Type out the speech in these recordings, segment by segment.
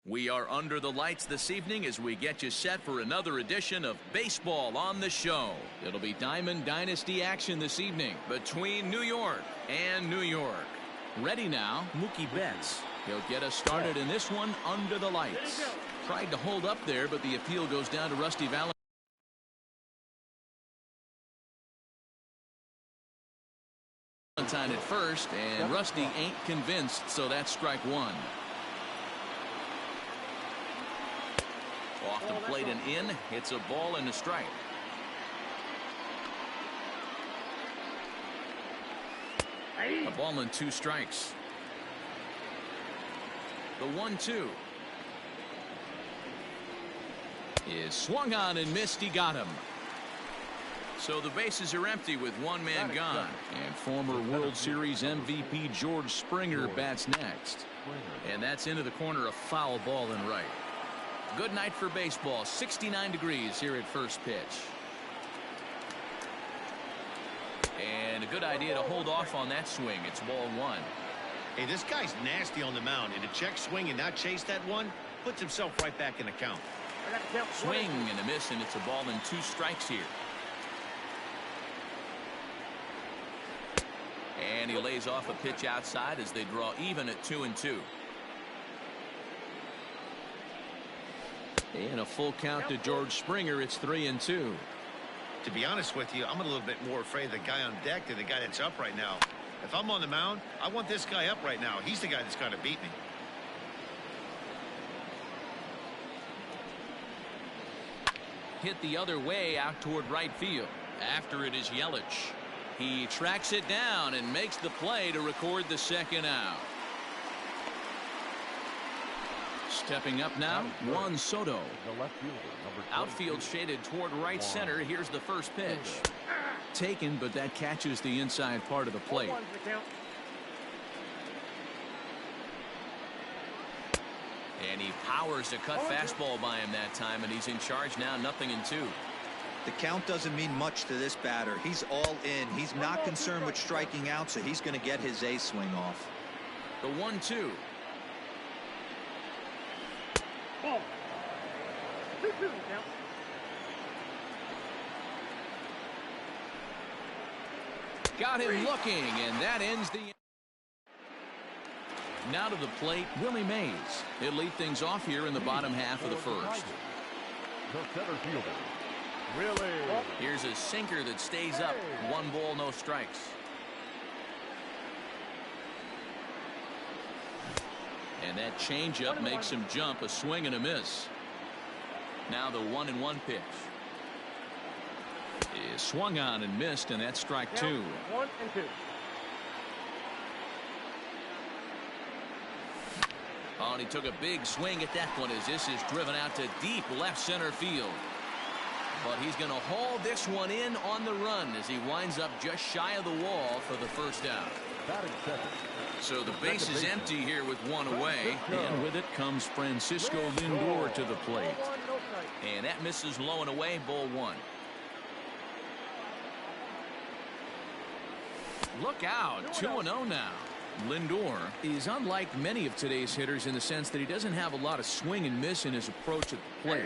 We are under the lights this evening as we get you set for another edition of Baseball on the Show. It'll be Diamond Dynasty action this evening between New York and New York. Ready now, Mookie Betts. He'll get us started in this one under the lights. Tried to hold up there, but the appeal goes down to Rusty Valentine at first, and Rusty ain't convinced, so that's strike one. Off the plate and in. It's a ball and a strike. A ball and two strikes. The 1-2 is swung on and missed. He got him. So the bases are empty with one man gone. And former World Series MVP George Springer bats next. And that's into the corner, a foul ball and right. Good night for baseball. 69 degrees here at first pitch. And a good idea to hold off on that swing. It's ball one. Hey, this guy's nasty on the mound, and to check swing and not chase that one puts himself right back in the count. Swing and a miss, and it's a ball and two strikes here. And he lays off a pitch outside as they draw even at 2-2. And a full count to George Springer. It's 3-2. To be honest with you, I'm a little bit more afraid of the guy on deck than the guy that's up right now. If I'm on the mound, I want this guy up right now. He's the guy that's got to beat me. Hit the other way out toward right field. After it is Yelich. He tracks it down and makes the play to record the second out. Stepping up now, Juan Soto. Outfield shaded toward right center. Here's the first pitch. Taken, but that catches the inside part of the plate. And he powers a cut fastball by him that time, and he's in charge now, 0-2. The count doesn't mean much to this batter. He's all in. He's not concerned with striking out, so he's going to get his A swing off. The 1-2. Got him looking, and that ends the. Now to the plate, Willie Mays. He'll lead things off here in the bottom half of the first. The center fielder, Here's a sinker that stays up. 1 ball, no strikes. And that changeup makes him jump. A swing and a miss. Now the 1-1 pitch is swung on and missed, and that's strike 2. 1-2. Oh, and he took a big swing at that one as this is driven out to deep left center field. But he's going to haul this one in on the run as he winds up just shy of the wall for the first out. So the base is empty here with one away. And with it comes Francisco Lindor to the plate. And that misses low and away, ball 1. Look out, 2-0 now. Lindor is unlike many of today's hitters in the sense that he doesn't have a lot of swing and miss in his approach at the plate.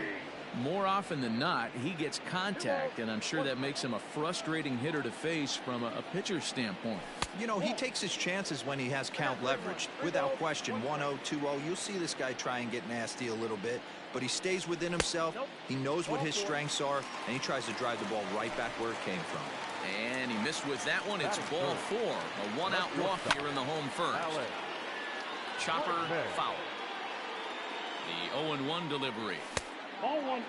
More often than not, he gets contact, and I'm sure that makes him a frustrating hitter to face from a pitcher's standpoint. You know, he takes his chances when he has count leveraged. Without question, 1-0, 2-0, you'll see this guy try and get nasty a little bit, but he stays within himself. He knows what his strengths are, and he tries to drive the ball right back where it came from. And he missed with that one. It's ball 4. A 1-out walk here in the home first. Chopper foul. The 0-1 delivery. Ball 1.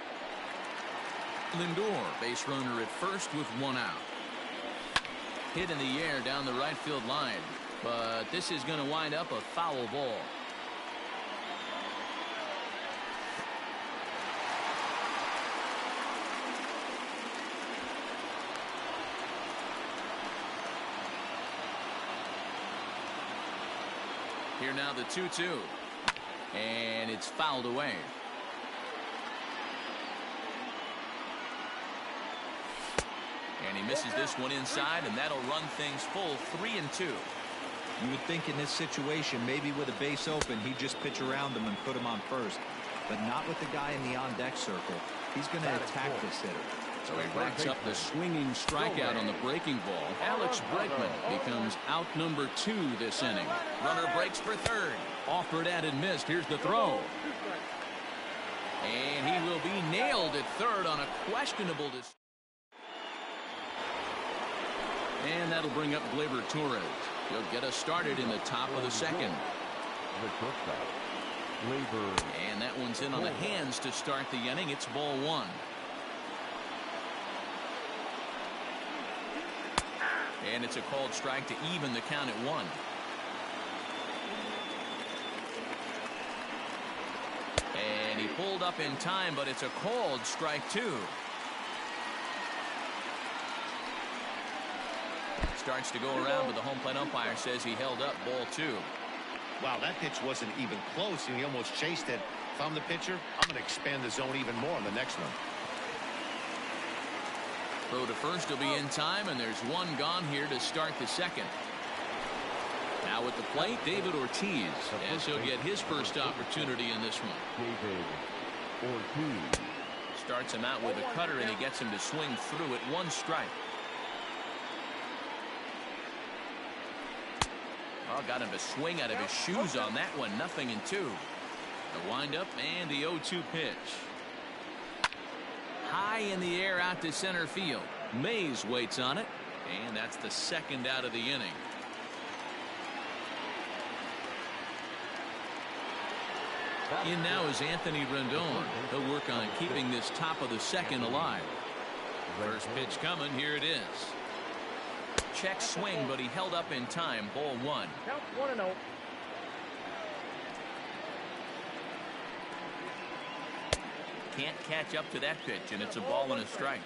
Lindor, base runner at first with 1 out. Hit in the air down the right field line, but this is going to wind up a foul ball. Here now the 2-2, and it's fouled away. And he misses this one inside, and that'll run things full 3-2. You would think in this situation, maybe with a base open, he'd just pitch around him and put him on first. But not with the guy in the on-deck circle. He's going to attack this hitter. So he racks up the swinging strikeout on the breaking ball. Alex Bregman becomes out number 2 this inning. Runner breaks for third. Offered at and missed. Here's the throw. And he will be nailed at third on a questionable decision. And that'll bring up Gleyber Torres. He'll get us started in the top of the second. And that one's in on the hands to start the inning. It's ball 1. And it's a called strike to even the count at 1. And he pulled up in time, but it's a called strike 2. Starts to go around, but the home plate umpire says he held up ball 2. Wow, that pitch wasn't even close, and he almost chased it. If I'm the pitcher, I'm going to expand the zone even more on the next one. Throw to first will be in time, and there's one gone here to start the second. Now at the plate, David Ortiz, as he'll get his first opportunity in this one. David Ortiz starts him out with a cutter, and he gets him to swing through at 1 strike. Oh, got him to swing out of his shoes on that one. 0-2. The windup and the 0-2 pitch. High in the air out to center field. Mays waits on it, and that's the second out of the inning. In now is Anthony Rendon. He'll work on keeping this top of the second alive. First pitch coming. Here it is. Check swing, but he held up in time. Ball 1. Count 1-0. Can't catch up to that pitch, and it's a ball and a strike.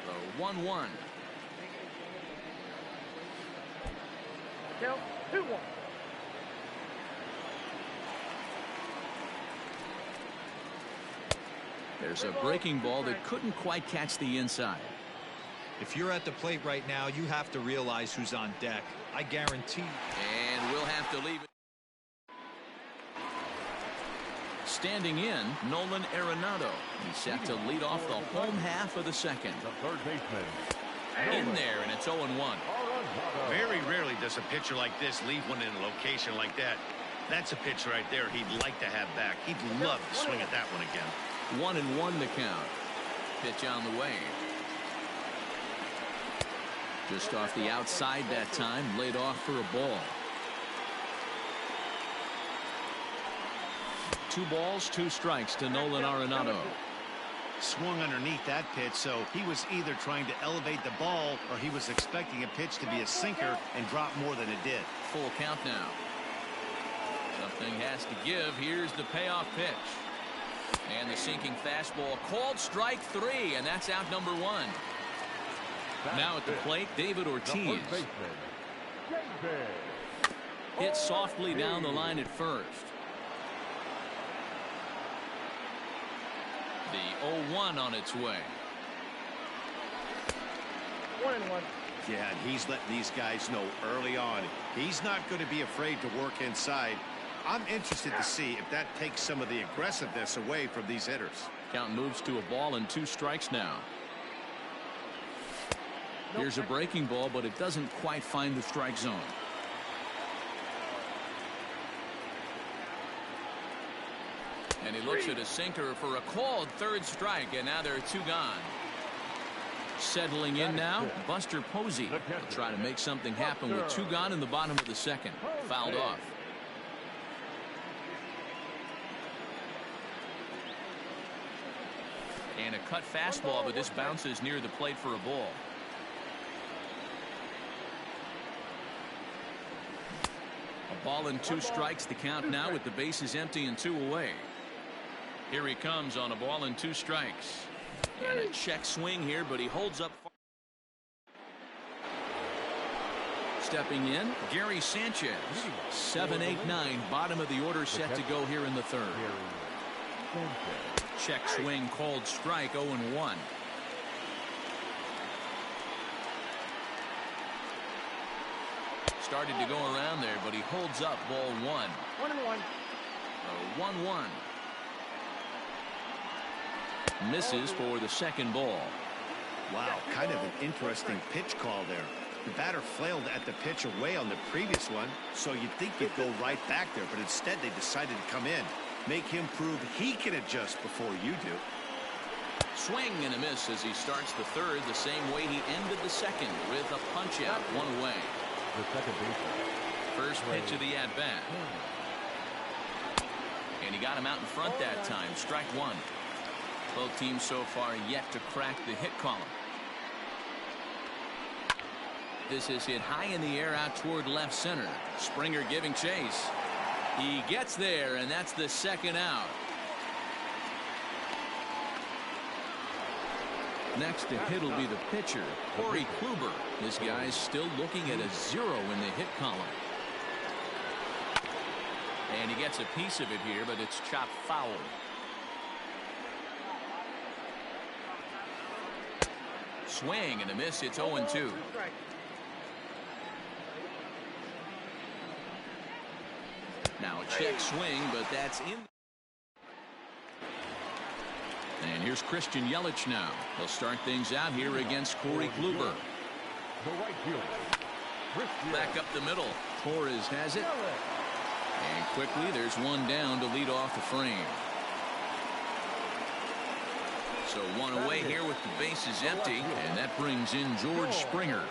So 1-1. Count 2-1. There's a breaking ball that couldn't quite catch the inside. If you're at the plate right now, you have to realize who's on deck. I guarantee. And we'll have to leave it. Standing in, Nolan Arenado. He's set to lead off the home half of the second. The third baseman. In there, and it's 0-1. Very rarely does a pitcher like this leave one in a location like that. That's a pitch right there he'd like to have back. He'd love to swing at that one again. 1-1 the count. Pitch on the way. Just off the outside that time, laid off for a ball. 2 balls, 2 strikes to Nolan Arenado. Swung underneath that pitch, so he was either trying to elevate the ball or he was expecting a pitch to be a sinker and drop more than it did. Full count now. Something has to give. Here's the payoff pitch. And the sinking fastball called strike 3, and that's out number 1. Now at the plate, David Ortiz. Hit softly down the line at first. The 0-1 on its way. 1-1. Yeah, and he's letting these guys know early on he's not going to be afraid to work inside. I'm interested to see if that takes some of the aggressiveness away from these hitters. Count moves to a ball and 2 strikes now. Here's a breaking ball, but it doesn't quite find the strike zone. And he looks at a sinker for a called 3rd strike, and now there are 2 gone. Settling in now, Buster Posey will try to make something happen with 2 gone in the bottom of the second. Fouled off. And a cut fastball, but this bounces near the plate for a ball. A ball and 2 strikes, the count now with the bases empty and 2 away. Here he comes on a ball and 2 strikes. And a check swing here, but he holds up. Stepping in, Gary Sanchez. 7, 8, 9, bottom of the order set to go here in the 3rd. Check swing called strike, 0-1. started to go around there, but he holds up ball one. 1-1. 1-1. Misses for the second ball. Wow, kind of an interesting pitch call there. The batter flailed at the pitch away on the previous one, so you'd think he'd go right back there, but instead they decided to come in. Make him prove he can adjust before you do. Swing and a miss as he starts the third the same way he ended the second, with a punch out one away. The second baseman. First pitch of the at-bat. And he got him out in front that time. Strike one. Both teams so far yet to crack the hit column. This is hit high in the air out toward left center. Springer giving chase. He gets there, and that's the second out. Next to hit will be the pitcher, Corey Kluber. This guy's still looking at a 0 in the hit column. And he gets a piece of it here, but it's chopped foul. Swing and a miss. It's 0-2. Now a check swing, but that's in. And here's Christian Yelich now. He'll start things out here against Corey Kluber. The right fielder. Back up the middle. Torres has it. And quickly there's one down to lead off the frame. So one away here with the bases empty, and that brings in George Springer.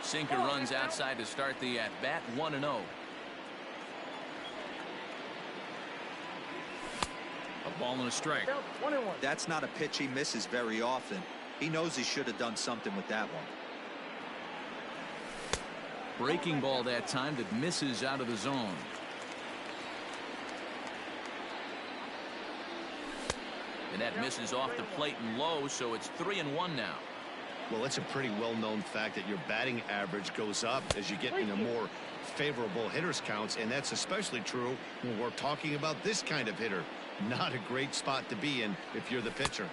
Sinker runs outside to start the at-bat, 1-0. A ball and a strike. That's not a pitch he misses very often. He knows he should have done something with that one. Breaking ball that time that misses out of the zone. And that misses off the plate and low, so it's 3-1 now. Well, it's a pretty well-known fact that your batting average goes up as you get into more favorable hitters counts, and that's especially true when we're talking about this kind of hitter. Not a great spot to be in if you're the pitcher.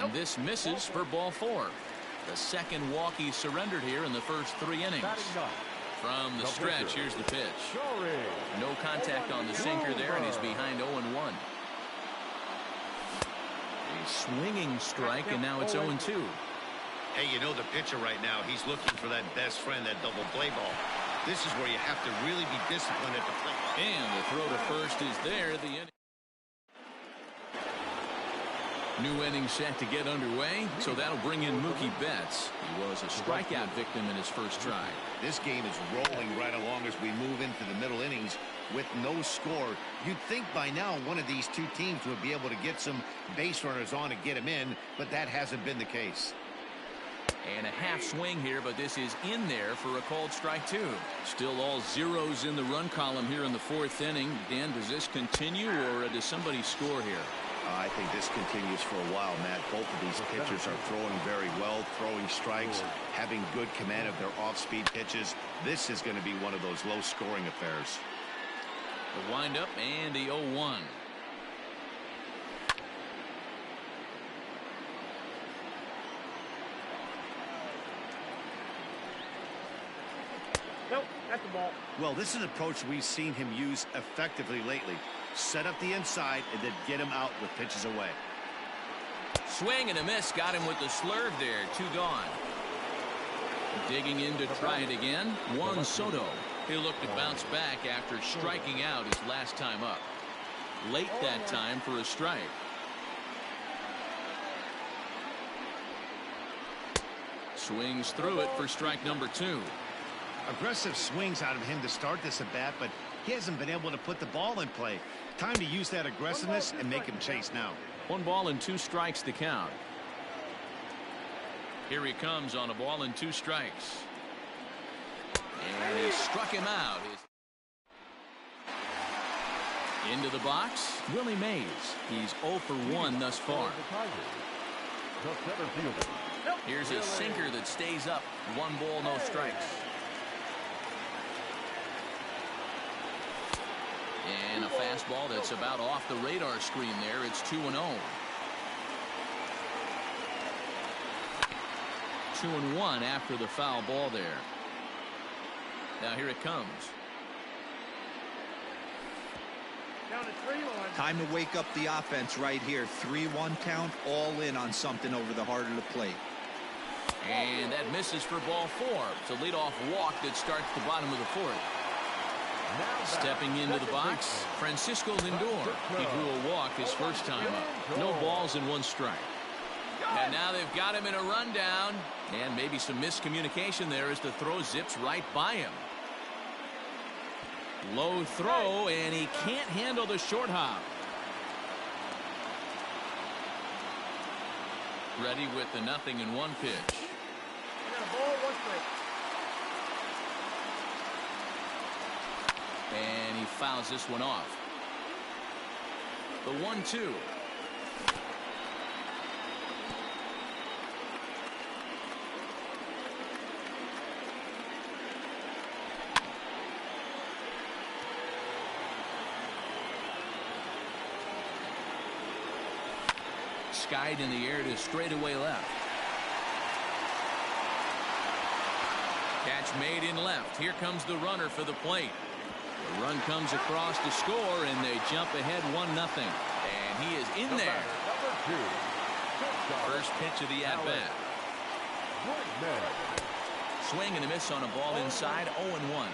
And this misses for ball 4. The second walk he surrendered here in the first 3 innings. From the stretch, here's the pitch. No contact on the sinker there, and he's behind 0-1. A swinging strike, and now it's 0-2. Hey, you know the pitcher right now, he's looking for that best friend, that double play ball. This is where you have to really be disciplined at the plate. And the throw to first is there. The inning. New inning set to get underway, so that'll bring in Mookie Betts. He was a strikeout victim in his first try. This game is rolling right along as we move into the middle innings with no score. You'd think by now one of these two teams would be able to get some base runners on and get them in, but that hasn't been the case. And a half swing here, but this is in there for a called strike 2. Still all zeros in the run column here in the 4th inning. Dan, does this continue, or does somebody score here? I think this continues for a while, Matt. Both of these pitchers are throwing very well, throwing strikes, having good command of their off-speed pitches. This is going to be one of those low-scoring affairs. The windup and the 0-1. Nope, that's the ball. Well, this is an approach we've seen him use effectively lately. Set up the inside and then get him out with pitches away. Swing and a miss. Got him with the slurve there. 2 gone. Digging in to try it again. Juan Soto. He'll look to bounce back after striking out his last time up. Late that time for a strike. Swings through it for strike number 2. Aggressive swings out of him to start this at bat, but he hasn't been able to put the ball in play. Time to use that aggressiveness and make him chase now. 1 ball and 2 strikes to count. Here he comes on a ball and 2 strikes. And he struck him out. Into the box, Willie Mays. He's 0 for 1 thus far. Here's a sinker that stays up. 1 ball, no strikes. And a fastball that's about off the radar screen there. It's 2-0. 2-1 after the foul ball there. Now here it comes. Down to 3 line. Time to wake up the offense right here. 3-1 count, all in on something over the heart of the plate. And that misses for ball 4. It's a leadoff walk that starts the bottom of the 4th. Stepping into the box, Francisco Lindor. He drew a walk his first time up. No balls and 1 strike. And now they've got him in a rundown. And maybe some miscommunication there as the throw zips right by him. Low throw, and he can't handle the short hop. Ready with the 0-1 pitch. Got a ball, 1 strike. And he fouls this one off. The 1-2. Skied in the air to straightaway left. Catch made in left. Here comes the runner for the plate. The run comes across to score, and they jump ahead 1-0. And he is in there. First pitch of the at-bat. Swing and a miss on a ball inside, 0-1.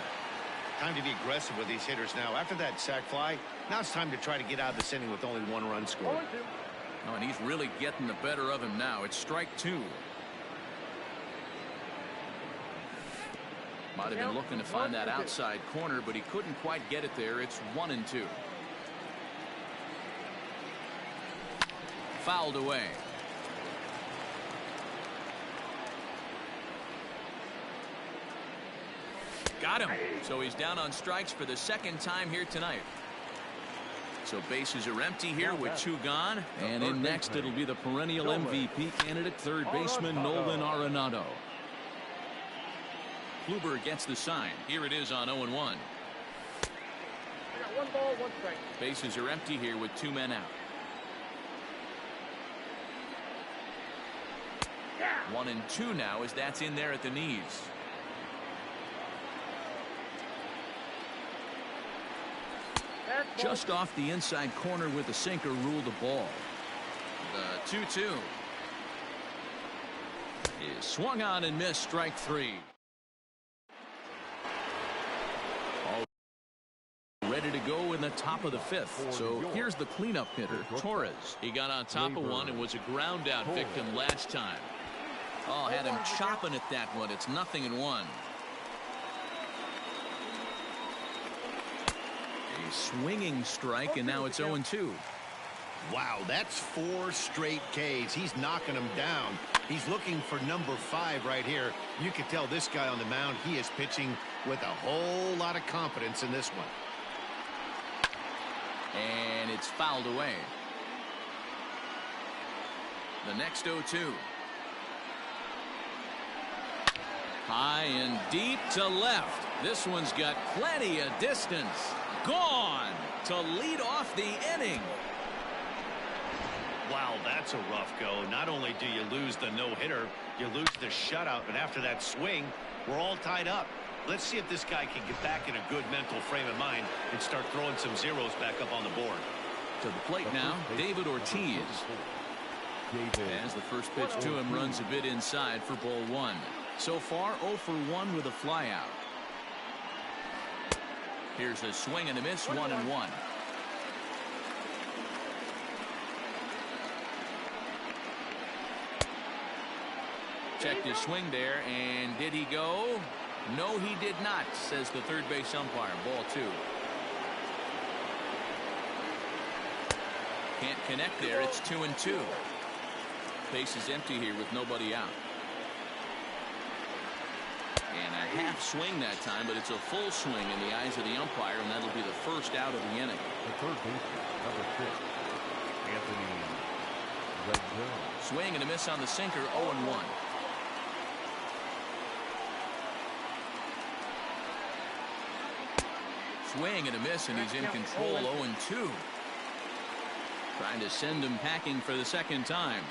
Time to be aggressive with these hitters now. After that sac fly, now it's time to try to get out of this inning with only 1 run scored. 0-2. Oh, and he's really getting the better of him now. It's strike 2. Might have been looking to find that outside corner, but he couldn't quite get it there. It's 1-2. Fouled away. Got him. So he's down on strikes for the 2nd time here tonight. So bases are empty here with 2 gone. And in next, it'll be the perennial MVP candidate, third baseman Nolan Arenado. Kluber gets the sign. Here it is on 0-1. I got 1 ball, 1 strike. Bases are empty here with 2 men out. 1-2 now as that's in there at the knees. Just off the inside corner with a sinker ruled the ball. The 2-2 is swung on and missed, strike 3. All ready to go in the top of the 5th. So here's the cleanup hitter, Torres. He got on top of one and was a ground out victim last time. Oh, had him chopping at that one. It's 0-1. A swinging strike, and now it's 0-2. Wow, that's 4 straight Ks. He's knocking them down. He's looking for number 5 right here. You can tell this guy on the mound, he is pitching with a whole lot of confidence in this one. And it's fouled away. The next 0-2. High and deep to left. This one's got plenty of distance. Gone to lead off the inning. Wow, that's a rough go. Not only do you lose the no-hitter, you lose the shutout, but after that swing, we're all tied up. Let's see if this guy can get back in a good mental frame of mind and start throwing some zeros back up on the board. To the plate now, David Ortiz. As the first pitch to him runs a bit inside for ball 1. So far, 0 for 1 with a flyout. Here's a swing and a miss, 1-1. Checked his swing there, and did he go? No, he did not, says the third base umpire. Ball 2. Can't connect there. It's 2-2. Base is empty here with nobody out. And a half swing that time, but it's a full swing in the eyes of the umpire, and that'll be the first out of the inning. The third baseman, number 6, Anthony Rendon. Swing and a miss on the sinker, 0-1. Swing and a miss, and he's in control, 0-2. Trying to send him packing for the 2nd time.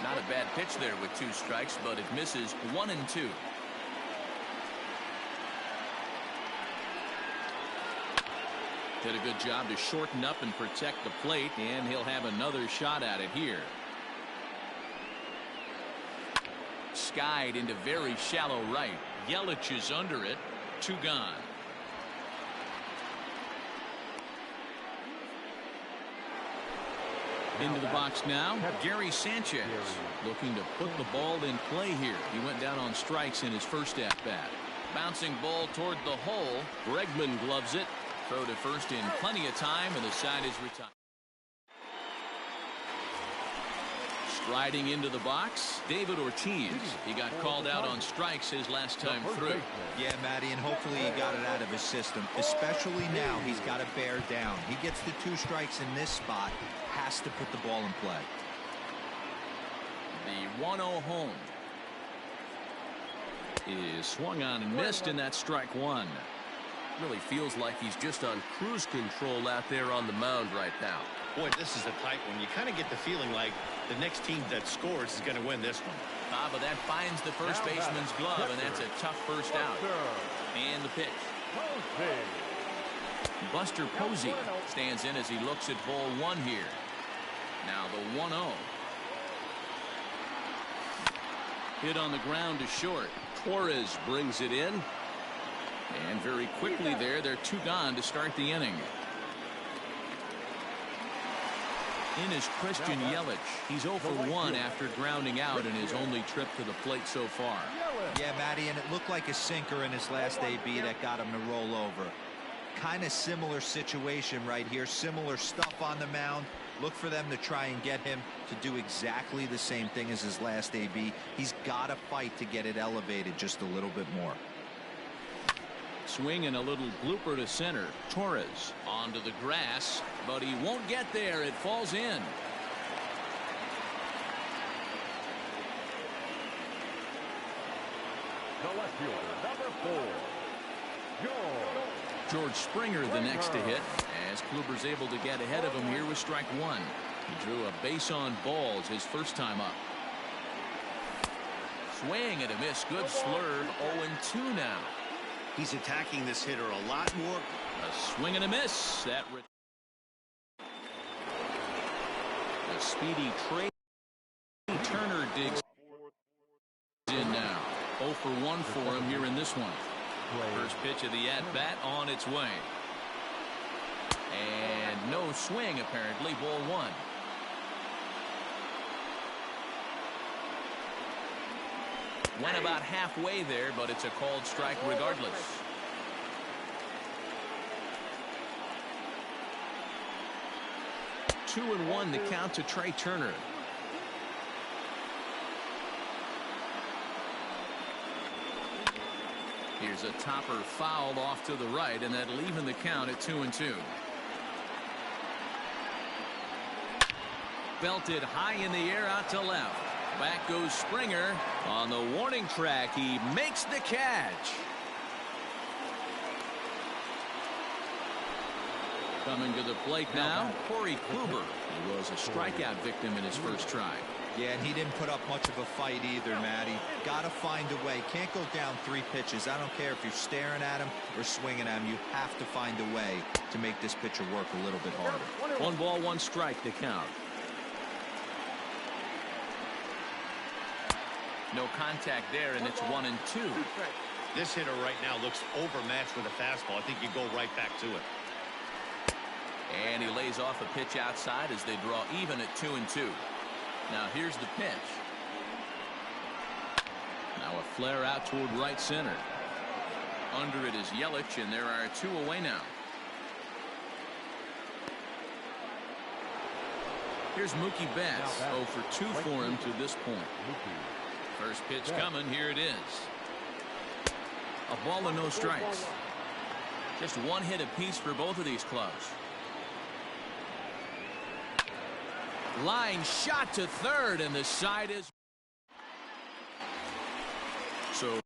Not a bad pitch there with 2 strikes, but it misses, 1-2. Did a good job to shorten up and protect the plate, and he'll have another shot at it here. Skied into very shallow right. Yelich is under it. 2 gone. Into the box now, Gary Sanchez, looking to put the ball in play here. He went down on strikes in his first at-bat. Bouncing ball toward the hole. Bregman gloves it. Throw to first in plenty of time, and the side is retired. Striding into the box, David Ortiz. He got called out on strikes his last time through. Yeah, Matty, and hopefully he got it out of his system. Especially now, he's got to bear down. He gets the 2 strikes in this spot, has to put the ball in play. The 1-0 home is swung on and missed, and that's strike 1. Really feels like he's just on cruise control out there on the mound right now. Boy, this is a tight one. You kind of get the feeling like the next team that scores is going to win this one. But that finds the first baseman's glove, and that's a tough first out. And the pitch. Buster Posey stands in as he looks at ball 1 here. Now the 1-0. Hit on the ground to short. Torres brings it in. And very quickly there, they're 2 gone to start the inning. In is Christian Yelich. He's 0 for 1 after grounding out in his only trip to the plate so far. Yeah, Matty, and it looked like a sinker in his last AB that got him to roll over. Kind of similar situation right here. Similar stuff on the mound. Look for them to try and get him to do exactly the same thing as his last AB. He's got to fight to get it elevated just a little bit more. Swing and a little blooper to center. Torres onto the grass, but he won't get there. It falls in. The left fielder, number 4, George Springer the next to hit, as Kluber's able to get ahead of him here with strike 1. He drew a base on balls his first time up. Swing and a miss. Good slurve. 0-2 now. He's attacking this hitter a lot more. A swing and a miss. That the speedy Trey Turner digs in now. 0 for 1 for him here in this one. First pitch of the at-bat on its way. And no swing apparently. Ball 1. Went about halfway there, but it's a called strike regardless. Two and 1 the count to Trey Turner. Here's a topper fouled off to the right, and that'll even the count at 2-2. Belted high in the air out to left. Back goes Springer on the warning track. He makes the catch. Coming to the plate now, Corey Kluber. He was a strikeout victim in his first try. Yeah, and he didn't put up much of a fight either, Matty. Got to find a way. Can't go down 3 pitches. I don't care if you're staring at him or swinging at him. You have to find a way to make this pitcher work a little bit harder. 1 ball, 1 strike to count. No contact there, and it's 1-2. This hitter right now looks overmatched with a fastball. I think you go right back to it. And he lays off a pitch outside as they draw even at 2-2. Now here's the pitch. Now a flare out toward right center. Under it is Yelich, and there are 2 away now. Here's Mookie Betts. 0 for 2 for him to this point. First pitch coming. Here it is. A ball and no strikes. Just 1 hit apiece for both of these clubs. Line shot to third, and the side is so.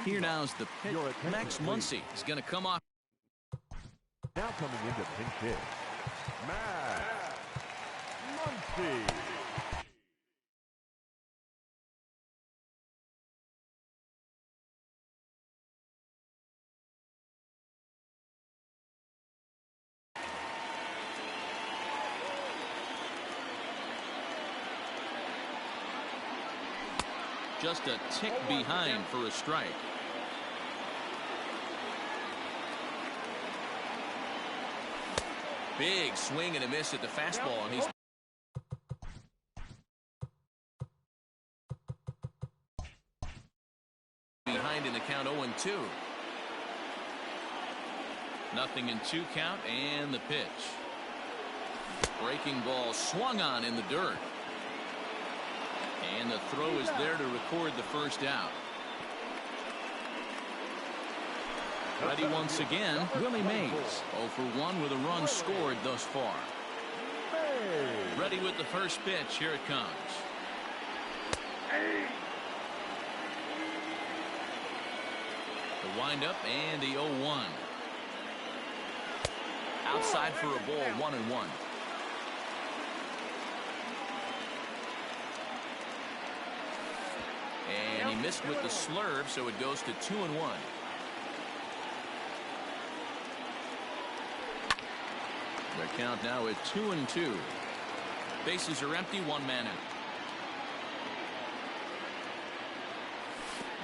Here now is the pitch. Max Muncy is going to come off. Now coming into pinch hit, Max Muncy. Just a tick behind for a strike. Big swing and a miss at the fastball, and he's behind in the count 0-2. Nothing in 2 count, and the pitch. Breaking ball swung on in the dirt. And the throw is there to record the first out. Ready once again, Willie Mays. 0 for 1 with a run scored thus far. Ready with the first pitch. Here it comes. The windup and the 0-1. Outside for a ball, 1-1. And he missed with the slurve, so it goes to 2-1. Their count now at 2-2. Bases are empty, 1 man out.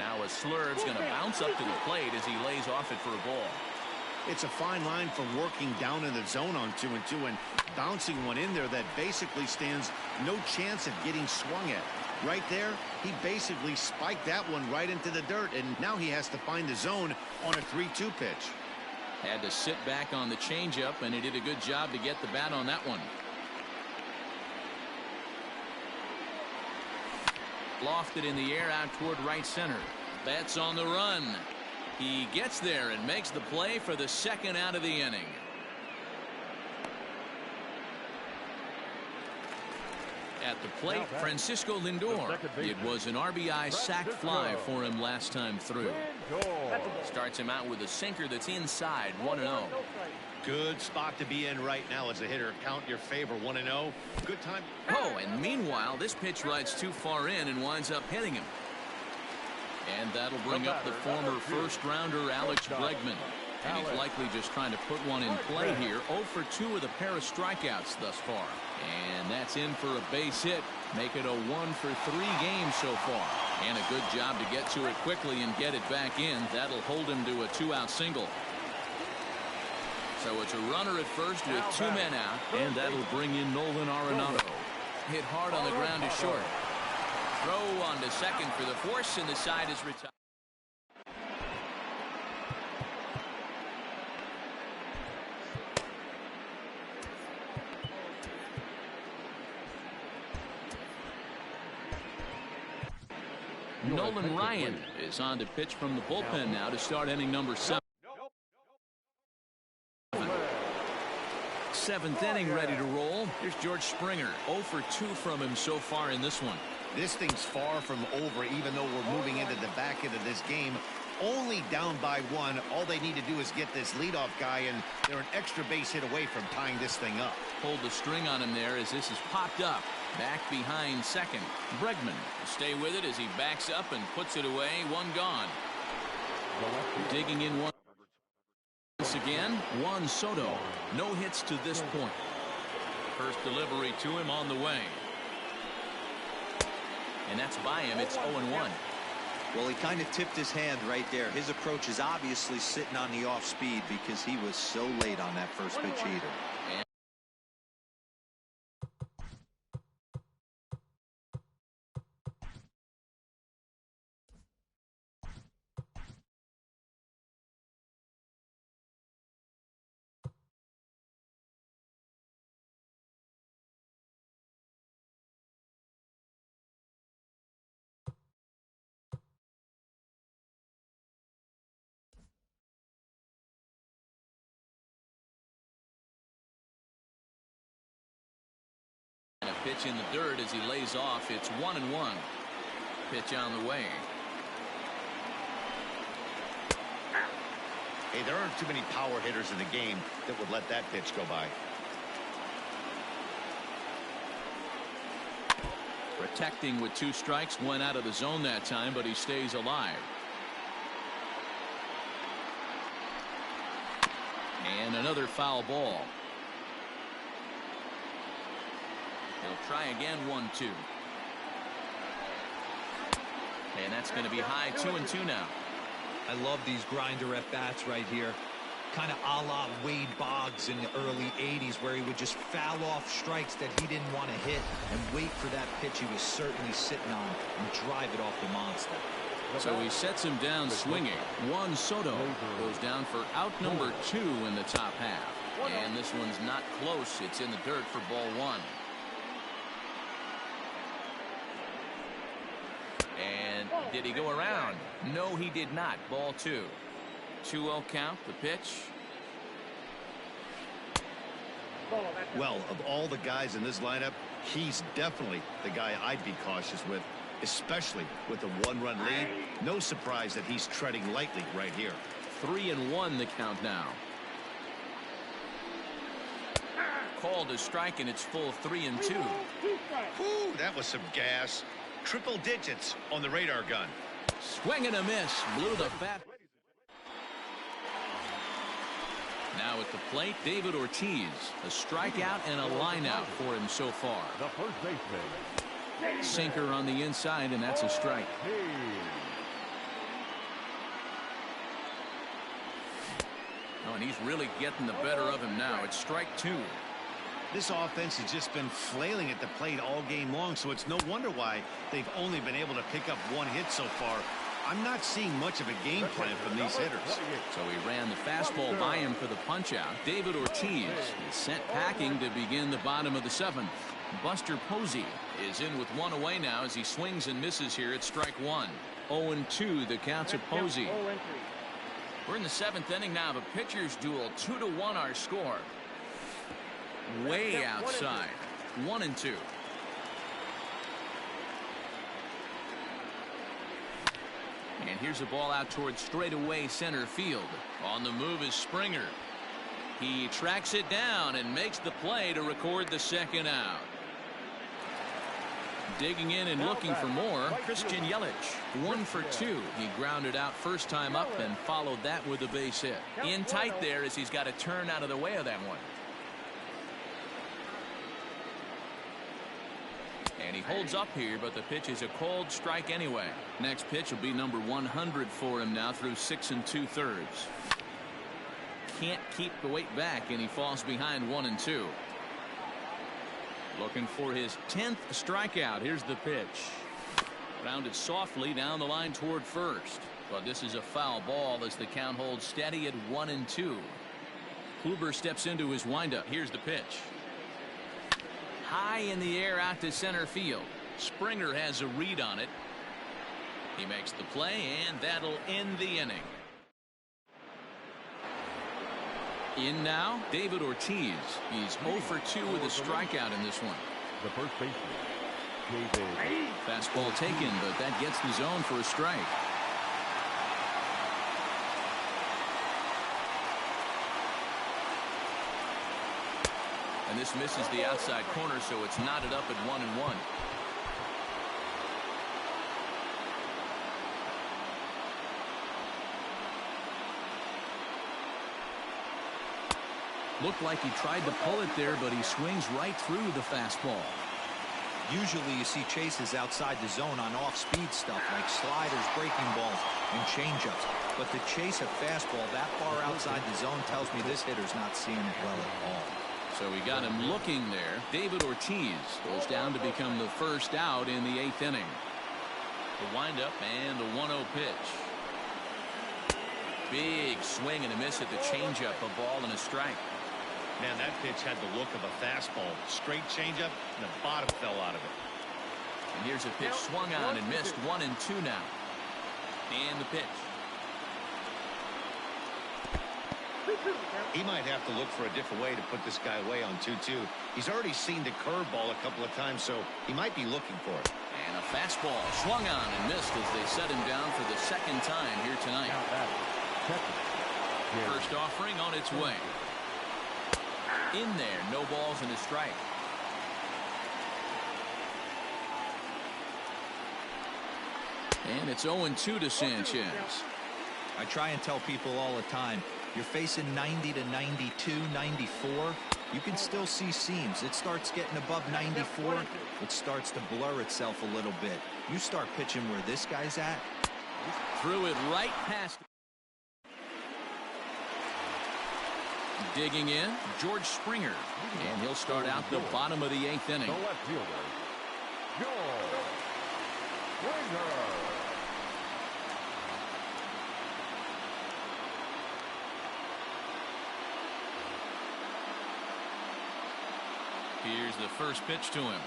Now a slurve's going to bounce up to the plate as he lays off it for a ball. It's a fine line from working down in the zone on 2-2 and bouncing one in there that basically stands no chance of getting swung at. Right there, he basically spiked that one right into the dirt, and now he has to find the zone on a 3-2 pitch. Had to sit back on the changeup, and he did a good job to get the bat on that one. Lofted in the air out toward right center. Betts on the run. He gets there and makes the play for the second out of the inning. At the plate, Francisco Lindor. It was an RBI sac fly for him last time through. Starts him out with a sinker that's inside, 1-0. Good spot to be in right now as a hitter. Count your favor, 1-0. Good time. Oh, and meanwhile, this pitch rides too far in and winds up hitting him. And that'll bring up the former first-rounder Alex Bregman. And he's likely just trying to put one in play here. 0 for 2 with a pair of strikeouts thus far. And that's in for a base hit. Make it a 1 for 3 game so far. And a good job to get to it quickly and get it back in. That'll hold him to a 2-out single. So it's a runner at first with 2 men out. And that'll bring in Nolan Arenado. Hit hard on the ground to short. Throw on to second for the force, and the side is retired. Nolan Ryan is on to pitch from the bullpen now to start inning number 7. 7th inning ready to roll. Here's George Springer. 0 for 2 from him so far in this one. This thing's far from over, even though we're moving into the back end of this game. Only down by 1. All they need to do is get this leadoff guy, and they're an extra base hit away from tying this thing up. Pulled the string on him there as this is popped up. Back behind second. Bregman will stay with it as he backs up and puts it away. 1 gone. Digging in once again, Juan Soto. No hits to this point. First delivery to him on the way. And that's by him. It's 0-1. Well, he kind of tipped his hand right there. His approach is obviously sitting on the off speed because he was so late on that first pitch heater. A pitch in the dirt as he lays off. It's 1-1. Pitch on the way. Hey, there aren't too many power hitters in the game that would let that pitch go by. Protecting with 2 strikes. Went out of the zone that time, but he stays alive. And another foul ball. He'll try again, 1-2. And that's going to be high 2-2 now. I love these grinder at bats right here. Kind of a la Wade Boggs in the early 80s, where he would just foul off strikes that he didn't want to hit and wait for that pitch he was certainly sitting on and drive it off the monster. So he sets him down swinging. Juan Soto goes down for out number 2 in the top half. And this one's not close. It's in the dirt for ball 1. And did he go around? No, he did not. Ball 2. 2-0 count. The pitch. Well, of all the guys in this lineup, he's definitely the guy I'd be cautious with, especially with a 1-run lead. No surprise that he's treading lightly right here. 3-1 the count now. Called a strike, and it's full 3-2. Whew, that was some gas. Triple digits on the radar gun. Swing and a miss. Blew the bat. Now at the plate, David Ortiz. A strikeout and a line out for him so far. The first baseman. Sinker on the inside, and that's a strike. Oh, and he's really getting the better of him now. It's strike 2. This offense has just been flailing at the plate all game long, so it's no wonder why they've only been able to pick up 1 hit so far. I'm not seeing much of a game plan from these hitters. So he ran the fastball by him for the punch-out. David Ortiz is sent packing to begin the bottom of the 7th. Buster Posey is in with 1 away now as he swings and misses here at strike 1. 0-2 the count to Posey. We're in the 7th inning now of a pitcher's duel. 2-1 our score. Way outside. 1-2. And here's a ball out towards straightaway center field. On the move is Springer. He tracks it down and makes the play to record the 2nd out. Digging in and looking for more, Christian Yelich. 1 for 2. He grounded out first time up and followed that with a base hit. In tight there as he's got to turn out of the way of that one. And he holds up here, but the pitch is a called strike anyway. Next pitch will be number 100 for him now through 6 2/3. Can't keep the weight back, and he falls behind 1-2. Looking for his 10th strikeout. Here's the pitch. Grounded softly down the line toward first. But this is a foul ball as the count holds steady at 1-2. Kluber steps into his windup. Here's the pitch. High in the air out to center field. Springer has a read on it. He makes the play, and that'll end the inning. In now, David Ortiz. He's 0 for 2 with a strikeout in this one. The first baseman, David. Fastball taken, but that gets the zone for a strike. And this misses the outside corner, so it's knotted up at 1-1. Looked like he tried to pull it there, but he swings right through the fastball. Usually you see chases outside the zone on off-speed stuff like sliders, breaking balls, and changeups. But to chase a fastball that far outside the zone tells me this hitter's not seeing it well at all. So we got him looking there. David Ortiz goes down to become the first out in the 8th inning. The windup and the 1-0 pitch. Big swing and a miss at the changeup. A ball and a strike. Man, that pitch had the look of a fastball. Straight changeup, and the bottom fell out of it. And here's a pitch swung on and missed. 1-2 now. And the pitch. He might have to look for a different way to put this guy away on 2-2. He's already seen the curveball a couple of times, so he might be looking for it. And a fastball swung on and missed as they set him down for the 2nd time here tonight. First offering on its way. In there, no balls and a strike. And it's 0-2 to Sanchez. I try and tell people all the time, you're facing 90 to 92, 94. You can still see seams. It starts getting above 94. It starts to blur itself a little bit. You start pitching where this guy's at. Threw it right past. Digging in, George Springer. And he'll start out the bottom of the 8th inning. The left fielder, George Springer. Here's the first pitch to him.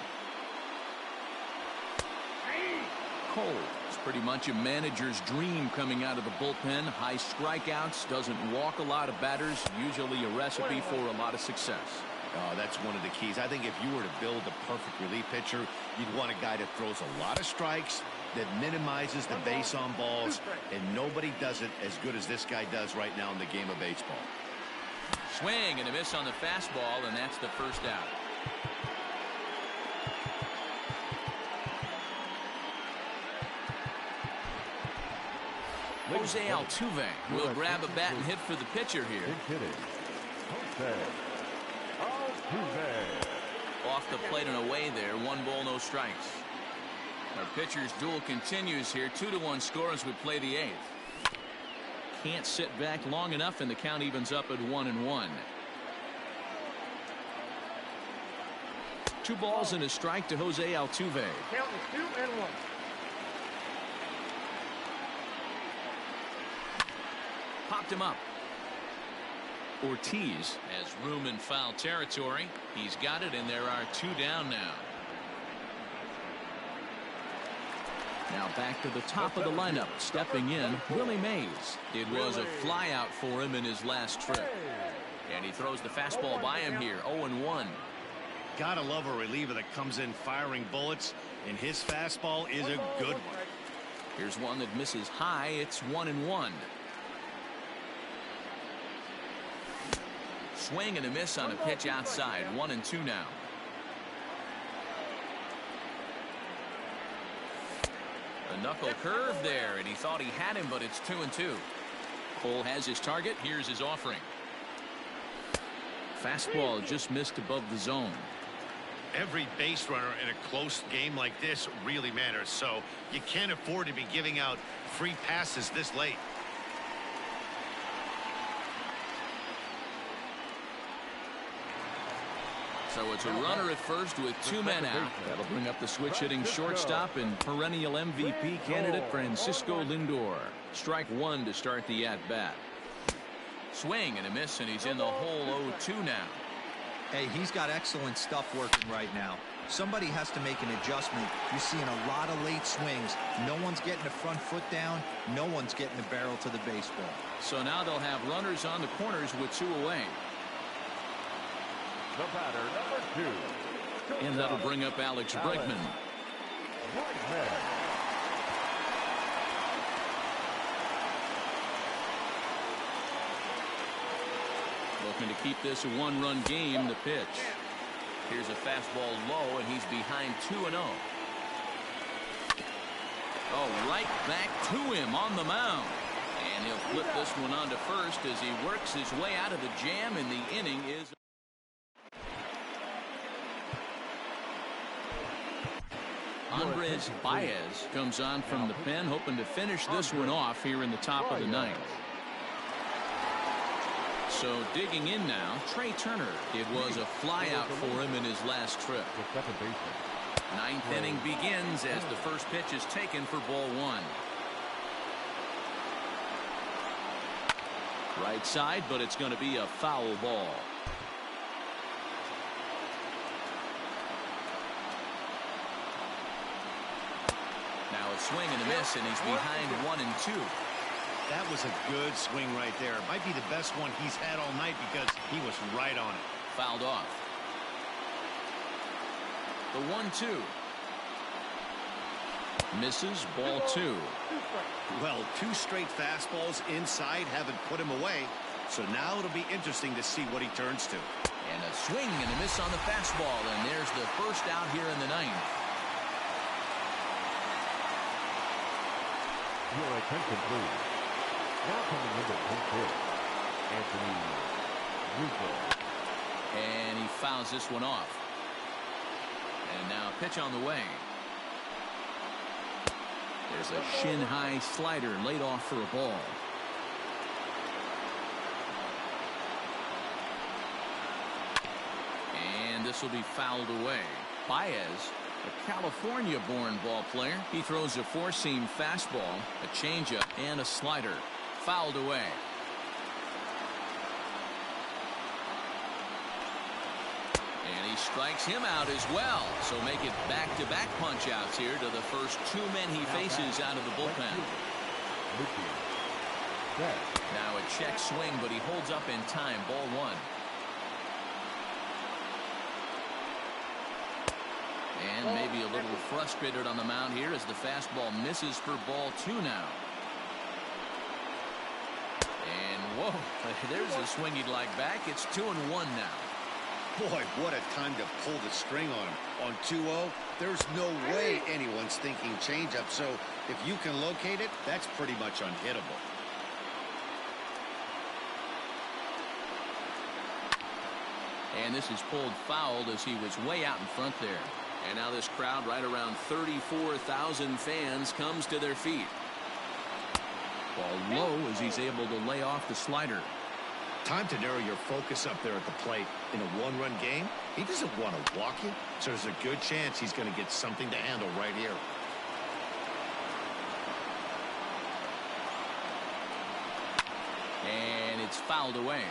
Cole. It's pretty much a manager's dream coming out of the bullpen. High strikeouts, doesn't walk a lot of batters, usually a recipe for a lot of success. That's one of the keys. I think if you were to build a perfect relief pitcher, you'd want a guy that throws a lot of strikes, that minimizes the base on balls, and nobody does it as good as this guy does right now in the game of baseball. Swing and a miss on the fastball, and that's the first out. Jose Altuve will grab a bat and hit for the pitcher here. Jose Altuve. Off the plate and away there. 1 ball, no strikes. Our pitcher's duel continues here. 2-1 score as we play the 8th. Can't sit back long enough, and the count evens up at 1-1. 2 balls and a strike to Jose Altuve. Count is 2-1. Popped him up. Ortiz has room in foul territory. He's got it, and there are 2 down now. Now back to the top of the lineup. Stepping in, Willie Mays. It was a fly out for him in his last trip. And he throws the fastball by him here. 0-1. Gotta love a reliever that comes in firing bullets, and his fastball is a good one. Here's one that misses high. It's 1-1. Swing and a miss on a pitch outside. 1-2 now. A knuckle curve there, and he thought he had him, but it's 2-2. Cole has his target. Here's his offering. Fastball just missed above the zone. Every base runner in a close game like this really matters, so you can't afford to be giving out free passes this late. So it's a runner at first with 2 men out. That'll bring up the switch hitting shortstop and perennial MVP candidate Francisco Lindor. Strike 1 to start the at bat. Swing and a miss, and he's in the hole. 0-2 now. Hey, he's got excellent stuff working right now. Somebody has to make an adjustment. You're seeing a lot of late swings. No one's getting the front foot down. No one's getting the barrel to the baseball. So now they'll have runners on the corners with 2 away. The batter, number 2. And that'll bring up Alex Bregman. Looking to keep this a 1-run game. The pitch. Here's a fastball low, and he's behind 2-0. Oh, right back to him on the mound. And he'll flip this one on to first as he works his way out of the jam, and the inning is. Andres Baez comes on from the pen, hoping to finish this one off here in the top of the 9th. So digging in now, Trey Turner. It was a flyout for him in his last trip. 9th inning begins as the first pitch is taken for ball 1. Right side, but it's going to be a foul ball. Now a swing and a miss, and he's behind 1-2. That was a good swing right there. Might be the best one he's had all night because he was right on it. Fouled off. The 1-2. Misses, ball 2. Well, 2 straight fastballs inside haven't put him away. So now it'll be interesting to see what he turns to. And a swing and a miss on the fastball, and there's the first out here in the 9th. Your attention, please. Now coming into 10th, Anthony Rizzo. And he fouls this one off. And now pitch on the way. There's a shin-high slider laid off for a ball. And this will be fouled away. Baez, a California-born ball player. He throws a four-seam fastball, a changeup, and a slider. Fouled away. And he strikes him out as well. So make it back-to-back punch-outs here to the first two men he faces out of the bullpen. Now a check swing, but he holds up in time. Ball one. And maybe a little frustrated on the mound here as the fastball misses for ball two now. And whoa, there's a swing he'd like back. It's 2-1 now. Boy, what a time to pull the string on him. On 2-0, there's no way anyone's thinking changeup. So if you can locate it, that's pretty much unhittable. And this is pulled fouled as he was way out in front there. And now this crowd, right around 34,000 fans, comes to their feet. Ball low as he's able to lay off the slider. Time to narrow your focus up there at the plate. In a one-run game, he doesn't want to walk you, so there's a good chance he's going to get something to handle right here. And it's fouled away.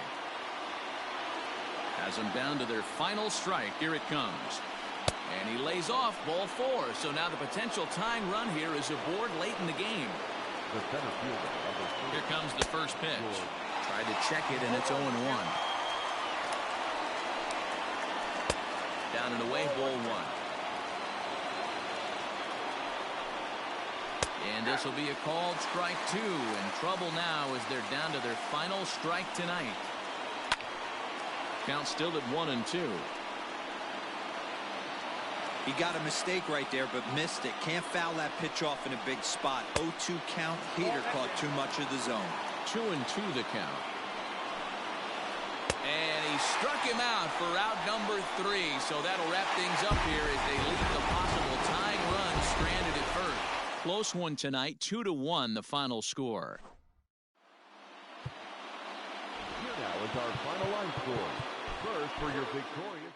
Has them down to their final strike. Here it comes. And he lays off ball four. So now the potential tying run here is aboard late in the game. Here comes the first pitch. Tried to check it, and it's 0-1. Down and away, ball one. And this will be a called strike two. In trouble now as they're down to their final strike tonight. Count still at 1-2. He got a mistake right there, but missed it. Can't foul that pitch off in a big spot. 0-2 count. Hader caught too much of the zone. 2-2 the count. And he struck him out for out number 3. So that'll wrap things up here as they leave the possible tying run stranded at first. Close one tonight. 2-1 the final score. Here now is our final line score. First for your victorious